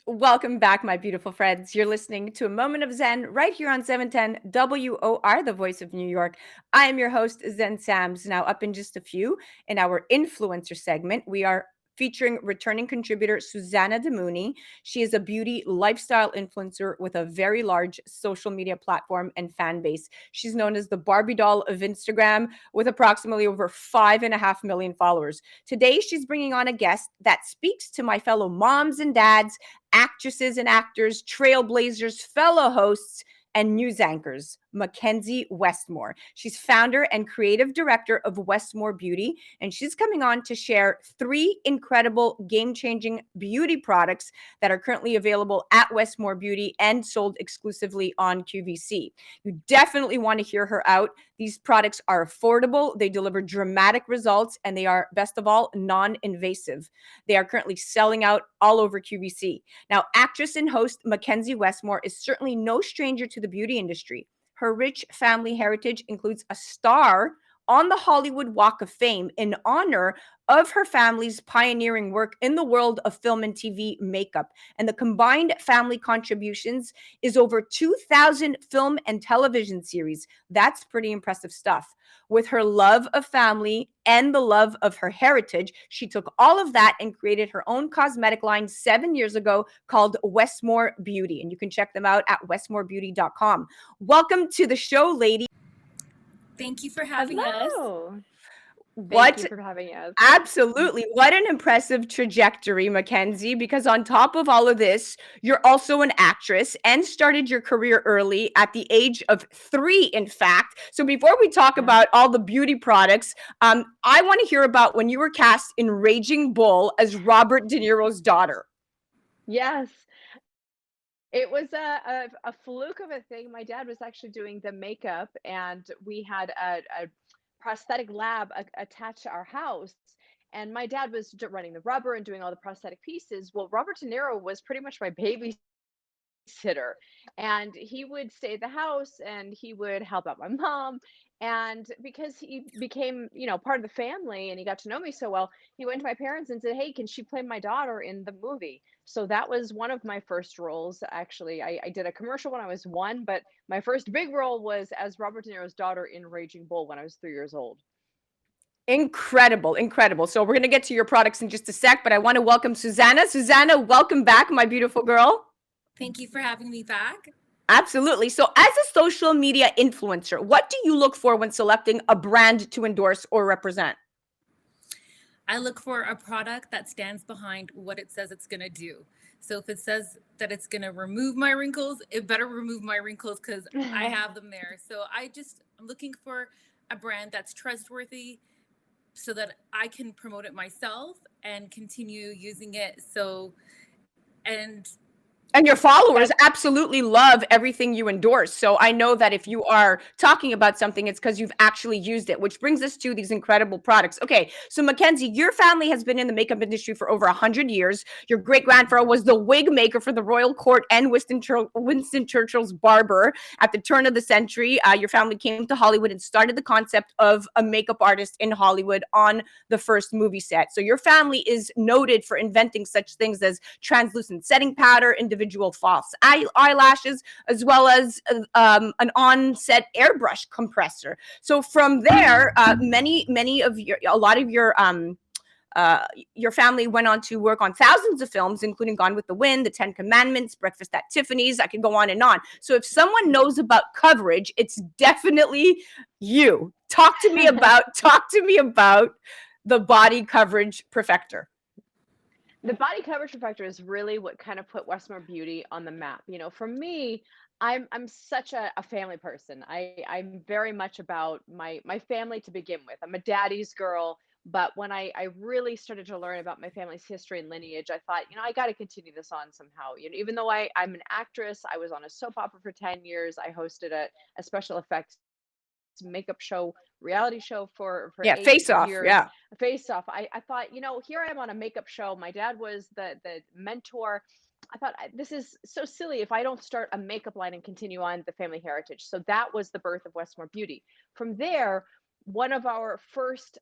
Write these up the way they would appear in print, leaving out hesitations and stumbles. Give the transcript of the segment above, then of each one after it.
Welcome back, my beautiful friends. You're listening to A Moment of Zen right here on 710 WOR, the voice of New York. I am your host, Zen Sams. Now, up in just a few, in our influencer segment, we are featuring returning contributor Susana Damouni. She is a beauty lifestyle influencer with a very large social media platform and fan base. She's known as the Barbie Doll of Instagram with approximately over 5.5 million followers. Today, she's bringing on a guest that speaks to my fellow moms and dads, actresses and actors, trailblazers, fellow hosts, and news anchors, McKenzie Westmore. She's founder and creative director of Westmore Beauty, and she's coming on to share 3 incredible game-changing beauty products that are currently available at Westmore Beauty and sold exclusively on QVC. You definitely want to hear her out. These products are affordable, they deliver dramatic results, and they are, best of all, non-invasive. They are currently selling out all over QVC. Now, actress and host McKenzie Westmore is certainly no stranger to the beauty industry. Her rich family heritage includes a star on the Hollywood Walk of Fame in honor of her family's pioneering work in the world of film and TV makeup. And the combined family contributions is over 2,000 film and television series. That's pretty impressive stuff. With her love of family and the love of her heritage, she took all of that and created her own cosmetic line 7 years ago called Westmore Beauty. And you can check them out at westmorebeauty.com. Welcome to the show, lady. Thank you for having us. Hello. Thank What you for having us. Absolutely. What an impressive trajectory, Mackenzie, because on top of all of this, you're also an actress and started your career early at the age of 3, in fact. So before we talk Yeah. about all the beauty products, I want to hear about when you were cast in Raging Bull as Robert De Niro's daughter. Yes. It was a fluke of a thing. My dad was actually doing the makeup, and we had a prosthetic lab attached to our house. And my dad was running the rubber and doing all the prosthetic pieces. Well, Robert De Niro was pretty much my babysitter, and he would stay at the house and he would help out my mom. And because he became, part of the family and he got to know me so well, he went to my parents and said, "Hey, can she play my daughter in the movie?" So that was one of my first roles. Actually, I did a commercial when I was 1, but my first big role was as Robert De Niro's daughter in Raging Bull when I was 3 years old. Incredible, incredible. So we're going to get to your products in just a sec, but I want to welcome Susanna. Susanna, welcome back, my beautiful girl. Thank you for having me back. Absolutely. So, as a social media influencer, what do you look for when selecting a brand to endorse or represent? I look for a product that stands behind what it says it's going to do. So if it says that it's going to remove my wrinkles, it better remove my wrinkles because I have them there. So I'm looking for a brand that's trustworthy so that I can promote it myself and continue using it. And And your followers That's absolutely love everything you endorse. So I know that if you are talking about something, it's because you've actually used it, which brings us to these incredible products. Okay, so Mackenzie, your family has been in the makeup industry for over 100 years. Your great grandfather was the wig maker for the royal court and Winston Churchill's barber at the turn of the century. Your family came to Hollywood and started the concept of a makeup artist in Hollywood on the first movie set. So your family is noted for inventing such things as translucent setting powder, individual false eyelashes, as well as an on-set airbrush compressor. So from there, a lot of your family went on to work on thousands of films, including Gone with the Wind, The Ten Commandments, Breakfast at Tiffany's. I could go on and on. So if someone knows about coverage, it's definitely you. Talk to me about the body coverage perfector. the body coverage perfector is really what kind of put Westmore Beauty on the map. For me, I'm such a family person. I'm very much about my family to begin with. I'm a daddy's girl, but when I really started to learn about my family's history and lineage, I thought, I got to continue this on somehow. Even though I'm an actress, I was on a soap opera for 10 years. I hosted a special effects makeup show, reality show for Yeah, eight face off. years. Yeah. Face off. I thought, here I am on a makeup show. My dad was the mentor. I thought, this is so silly if I don't start a makeup line and continue on the family heritage. So that was the birth of Westmore Beauty. From there, one of our first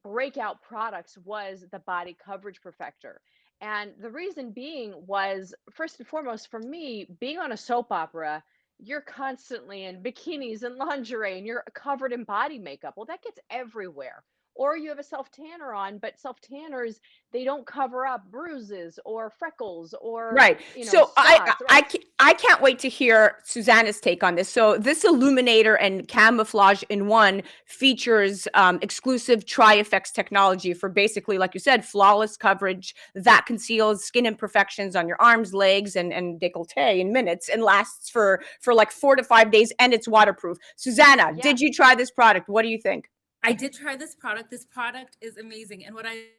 breakout products was the body coverage perfector. And the reason being was, first and foremost, for me, being on a soap opera, you're constantly in bikinis and lingerie and you're covered in body makeup. Well, that gets everywhere. Or you have a self tanner on, but self tanners, they don't cover up bruises or freckles or, Right. So spots, right? I can't wait to hear Susanna's take on this. So this illuminator and camouflage in one features exclusive tri-effects technology for basically, like you said, flawless coverage that conceals skin imperfections on your arms, legs, and décolleté in minutes and lasts for like 4 to 5 days, and it's waterproof. Susanna, Yeah. did you try this product? What do you think? I did try this product. This product is amazing. And what I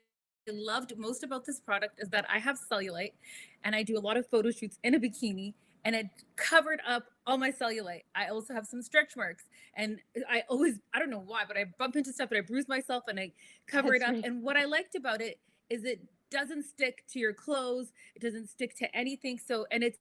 loved most about this product is that I have cellulite and I do a lot of photo shoots in a bikini and it covered up all my cellulite. I also have some stretch marks and I don't know why, but I bump into stuff and I bruise myself and I cover it That's up. me. And what I liked about it is it doesn't stick to your clothes. It doesn't stick to anything. And it's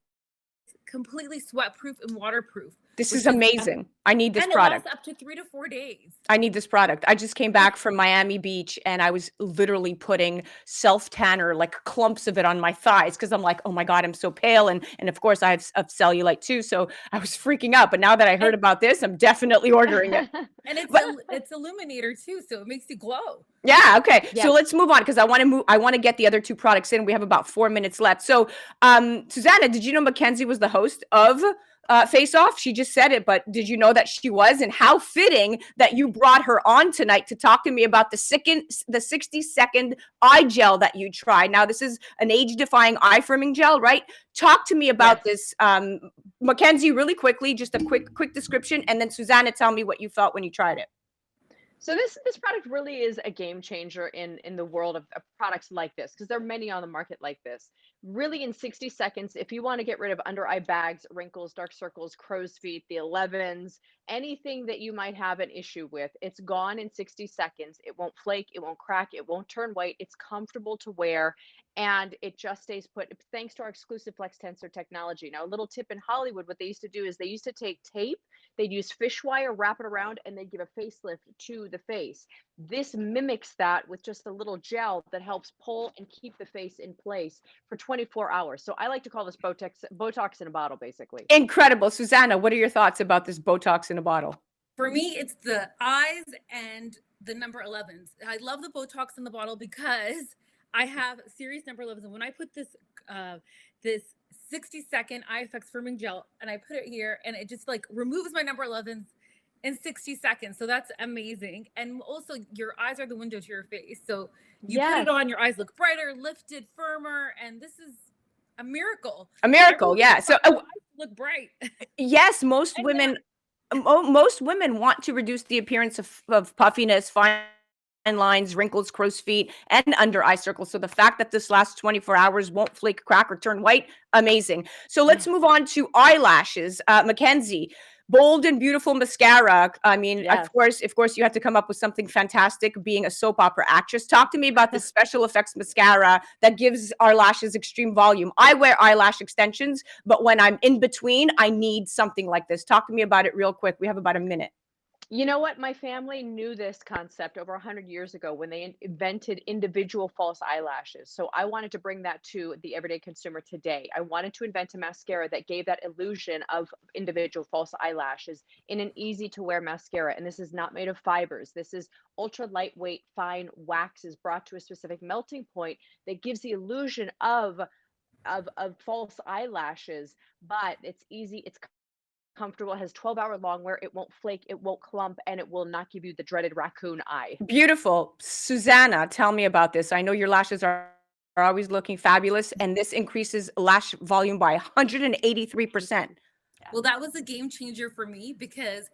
completely sweat proof and waterproof. This Which is amazing. I need this and product. it lasts up to 3 to 4 days. I need this product. I just came back from Miami Beach and I was literally putting self tanner, like clumps of it on my thighs because I'm like, oh my God, I'm so pale. And of course I have cellulite too. So I was freaking out. But now that I heard about this, I'm definitely ordering it. And But it's illuminator too, so it makes you glow. yeah, okay. So Yes. let's move on because I want to get the other two products in. We have about 4 minutes left. So Susanna, did you know Mackenzie was the host of Face Off? She just said it, but did you know that she was? And how fitting that you brought her on tonight to talk to me about the 60-second eye gel that you tried. Now, this is an age-defying eye firming gel, right? Talk to me about Yes. this, Mackenzie, really quickly, just a quick description, and then Susanna, tell me what you felt when you tried it. So this product really is a game changer in the world of products like this, because there are many on the market like this. Really, in 60 seconds, if you want to get rid of under eye bags, wrinkles, dark circles, crow's feet, the 11s, anything that you might have an issue with, it's gone in 60 seconds. It won't flake, it won't crack, it won't turn white. It's comfortable to wear, and it just stays put thanks to our exclusive flex tensor technology. Now, a little tip: in Hollywood, what they used to do is they used to take tape, they'd use fish wire, wrap it around, and they'd give a facelift to the face. This mimics that with just a little gel that helps pull and keep the face in place for 24 hours. So I like to call this Botox in a bottle, basically. Incredible. Susanna, what are your thoughts about this Botox in a bottle? For me, it's the eyes and the number 11s. I love the Botox in the bottle because I have serious number 11s. And when I put this 60-second eye effects firming gel and I put it here and it just like removes my number 11s in 60 seconds. So that's amazing. And also your eyes are the window to your face. So you put Yes. it on, your eyes look brighter, lifted, firmer, and this is a miracle. A miracle, yeah. So Your eyes look bright. yes, most And women most women want to reduce the appearance of puffiness, fine lines, wrinkles, crow's feet, and under eye circles. So the fact that this lasts 24 hours, won't flake, crack, or turn white, amazing. So let's move on to eyelashes. Mackenzie, bold and beautiful mascara. I mean, Yes. of course, you have to come up with something fantastic being a soap opera actress. Talk to me about this special effects mascara that gives our lashes extreme volume. I wear eyelash extensions, but when I'm in between, I need something like this. Talk to me about it real quick. We have about a minute. You know what? My family knew this concept over 100 years ago when they invented individual false eyelashes. So I wanted to bring that to the everyday consumer today. I wanted to invent a mascara that gave that illusion of individual false eyelashes in an easy to wear mascara. And this is not made of fibers. This is ultra lightweight, fine waxes brought to a specific melting point that gives the illusion of false eyelashes, but it's easy, it's comfortable, it has 12-hour long wear, it won't flake, it won't clump, and it will not give you the dreaded raccoon eye. Beautiful. Susanna, tell me about this. I know your lashes are always looking fabulous, and this increases lash volume by 183%. Well, that was a game changer for me because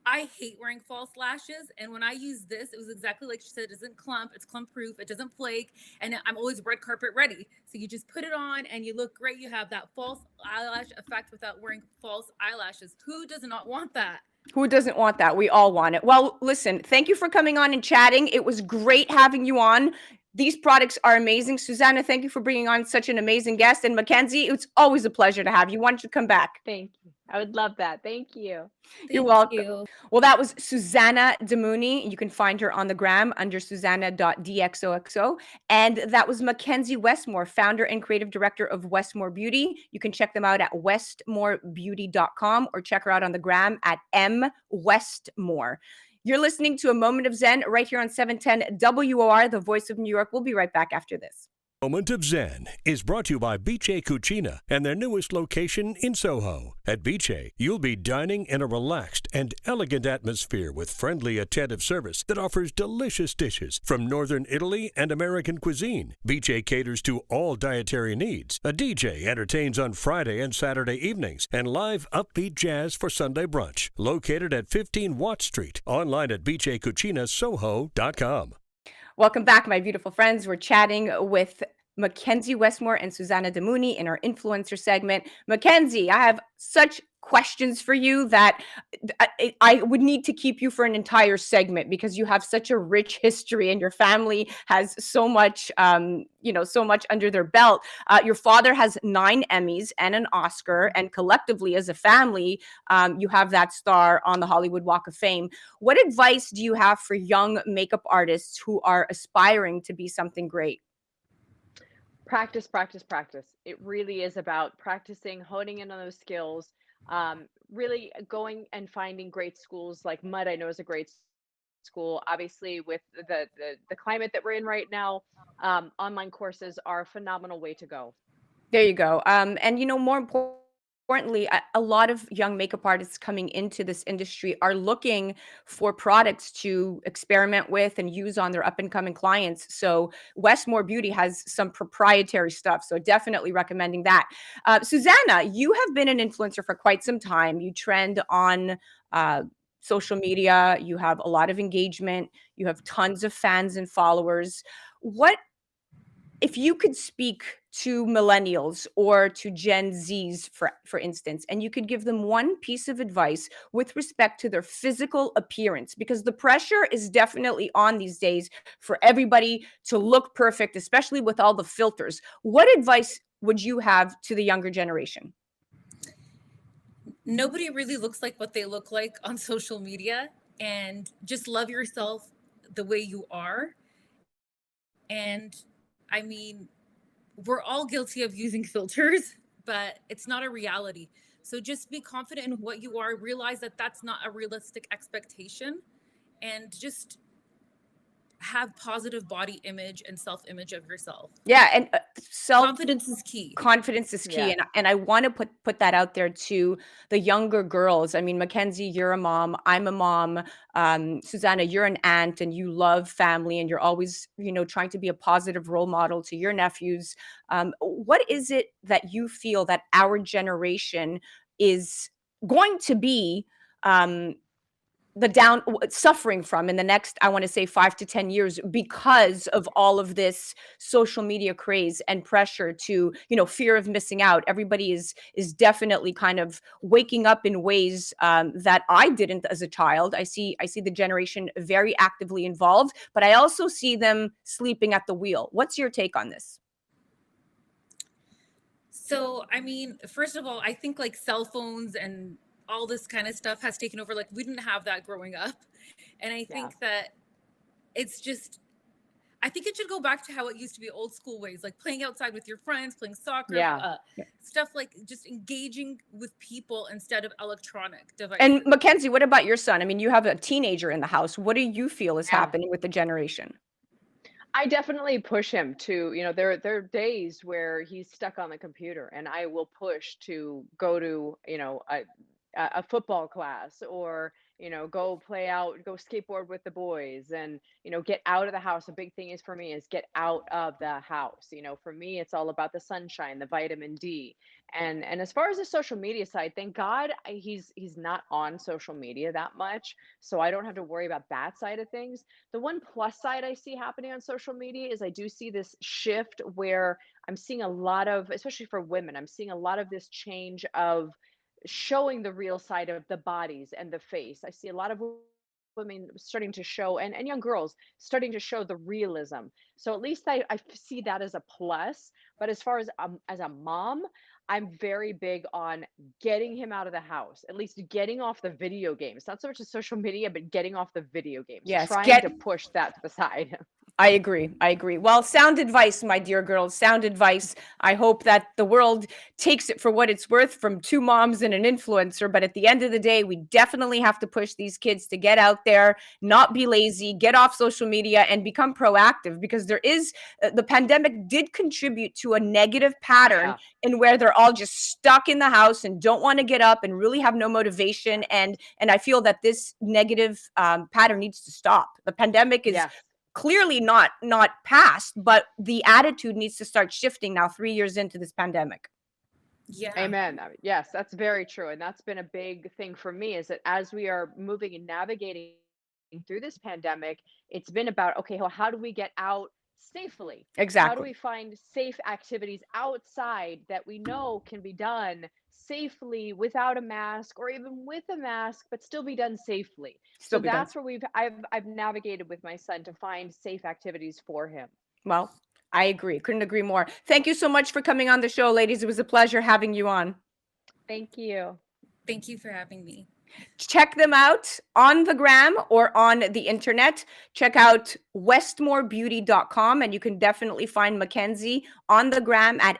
I hate wearing false lashes. And when I used this, it was exactly like she said, it doesn't clump, it's clump proof, it doesn't flake. And I'm always red carpet ready. So you just put it on and you look great. You have that false eyelash effect without wearing false eyelashes. Who does not want that? Who doesn't want that? We all want it. Well, listen, thank you for coming on and chatting. It was great having you on. These products are amazing. Susanna, thank you for bringing on such an amazing guest. And Mackenzie, it's always a pleasure to have you. Why don't you come back? Thank you. I would love that. Thank you. You're Thank welcome. you. Well, that was Susana Damouni. You can find her on the gram under Susana.dxoxo. And that was Mackenzie Westmore, founder and creative director of Westmore Beauty. You can check them out at westmorebeauty.com or check her out on the gram at mwestmore. You're listening to A Moment of Zen right here on 710 WOR, the voice of New York. We'll be right back after this. Moment of Zen is brought to you by Biche Cucina and their newest location in Soho. At Biche, you'll be dining in a relaxed and elegant atmosphere with friendly, attentive service that offers delicious dishes from Northern Italy and American cuisine. Biche caters to all dietary needs. A DJ entertains on Friday and Saturday evenings, and live upbeat jazz for Sunday brunch. Located at 15 Watt Street. Online at bichecucinasoho.com. Welcome back, my beautiful friends. We're chatting with McKenzie Westmore and Susana Damouni in our influencer segment. Mackenzie, I have such questions for you that I would need to keep you for an entire segment because you have such a rich history and your family has so much, so much under their belt. Your father has 9 Emmys and an Oscar, and collectively as a family, you have that star on the Hollywood Walk of Fame. What advice do you have for young makeup artists who are aspiring to be something great? Practice, practice, practice. It really is about practicing, honing in on those skills. Really going and finding great schools like Mud. I know is a great school. Obviously, with the climate that we're in right now, online courses are a phenomenal way to go. There you go. And more importantly, a lot of young makeup artists coming into this industry are looking for products to experiment with and use on their up and coming clients. So Westmore Beauty has some proprietary stuff. So definitely recommending that. Susanna, you have been an influencer for quite some time. You trend on uh, social media. You have a lot of engagement. You have tons of fans and followers. What if you could speak to millennials or to Gen Zs, for instance, and you could give them one piece of advice with respect to their physical appearance, because the pressure is definitely on these days for everybody to look perfect, especially with all the filters. What advice would you have to the younger generation? Nobody really looks like what they look like on social media, and just love yourself the way you are. And I mean, we're all guilty of using filters, but it's not a reality. So just be confident in what you are, realize that that's not a realistic expectation, and just have positive body image and self-image of yourself. Yeah, and self Confidence is key. confidence is key, Yeah. and I wanna put that out there to the younger girls. I mean, Mackenzie, you're a mom, I'm a mom, Susanna, you're an aunt, and you love family, and you're always, trying to be a positive role model to your nephews. What is it that you feel that our generation is going to be, um, suffering from in the next, I want to say, 5 to 10 years because of all of this social media craze and pressure to, fear of missing out. Everybody is definitely kind of waking up in ways that I didn't as a child. I see the generation very actively involved, but I also see them sleeping at the wheel. What's your take on this? So, I mean, first of all, I think like cell phones and all this kind of stuff has taken over. Like, we didn't have that growing up. And I Yeah. think that it's just, I think it should go back to how it used to be, old school ways, like playing outside with your friends, playing soccer, Yeah. stuff like just engaging with people instead of electronic And devices. Mackenzie, what about your son? I mean, you have a teenager in the house. What do you feel is Yeah. happening with the generation? I definitely push him to, there are days where he's stuck on the computer and I will push to go to, a football class, or, go play out, go skateboard with the boys, and, get out of the house. A big thing is for me is get out of the house. For me, it's all about the sunshine, the vitamin D. And as far as the social media side, thank God he's not on social media that much. So I don't have to worry about that side of things. The one plus side I see happening on social media is I do see this shift where I'm seeing a lot of, especially for women, I'm seeing a lot of this change of showing the real side of the bodies and the face. I see a lot of women starting to show, and young girls starting to show the realism. So at least I see that as a plus. But as a mom, I'm very big on getting him out of the house, at least getting off the video games, not so much the social media, but getting off the video games, Yes, trying to push that to the side. I agree. I agree. Well, sound advice, my dear girls, sound advice. I hope that the world takes it for what it's worth from two moms and an influencer. But at the end of the day, we definitely have to push these kids to get out there, not be lazy, get off social media, and become proactive, because there is the pandemic did contribute to a negative pattern Yeah. in where they're all just stuck in the house and don't want to get up and really have no motivation. And I feel that this negative pattern needs to stop. The pandemic is Yes. clearly not past, but the attitude needs to start shifting now 3 years into this pandemic. Yeah. Amen. Yes, that's very true. And that's been a big thing for me, is that as we are moving and navigating through this pandemic, it's been about, okay, well, how do we get out safely? How do Exactly. we find safe activities outside that we know can be done safely without a mask, or even with a mask, but still be done safely? Still So be done. that's where I've navigated with my son to find safe activities for him. Well, I agree. Couldn't agree more. Thank you so much for coming on the show, ladies. It was a pleasure having you on. Thank you. Thank you for having me. Check them out on the gram or on the internet. Check out westmorebeauty.com, and you can definitely find Mackenzie on the gram at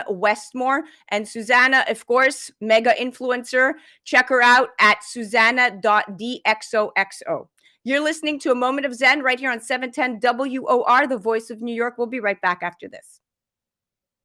Westmore. And Susana, of course, mega influencer. Check her out at susana.dxoxo. You're listening to A Moment of Zen right here on 710 WOR, the voice of New York. We'll be right back after this.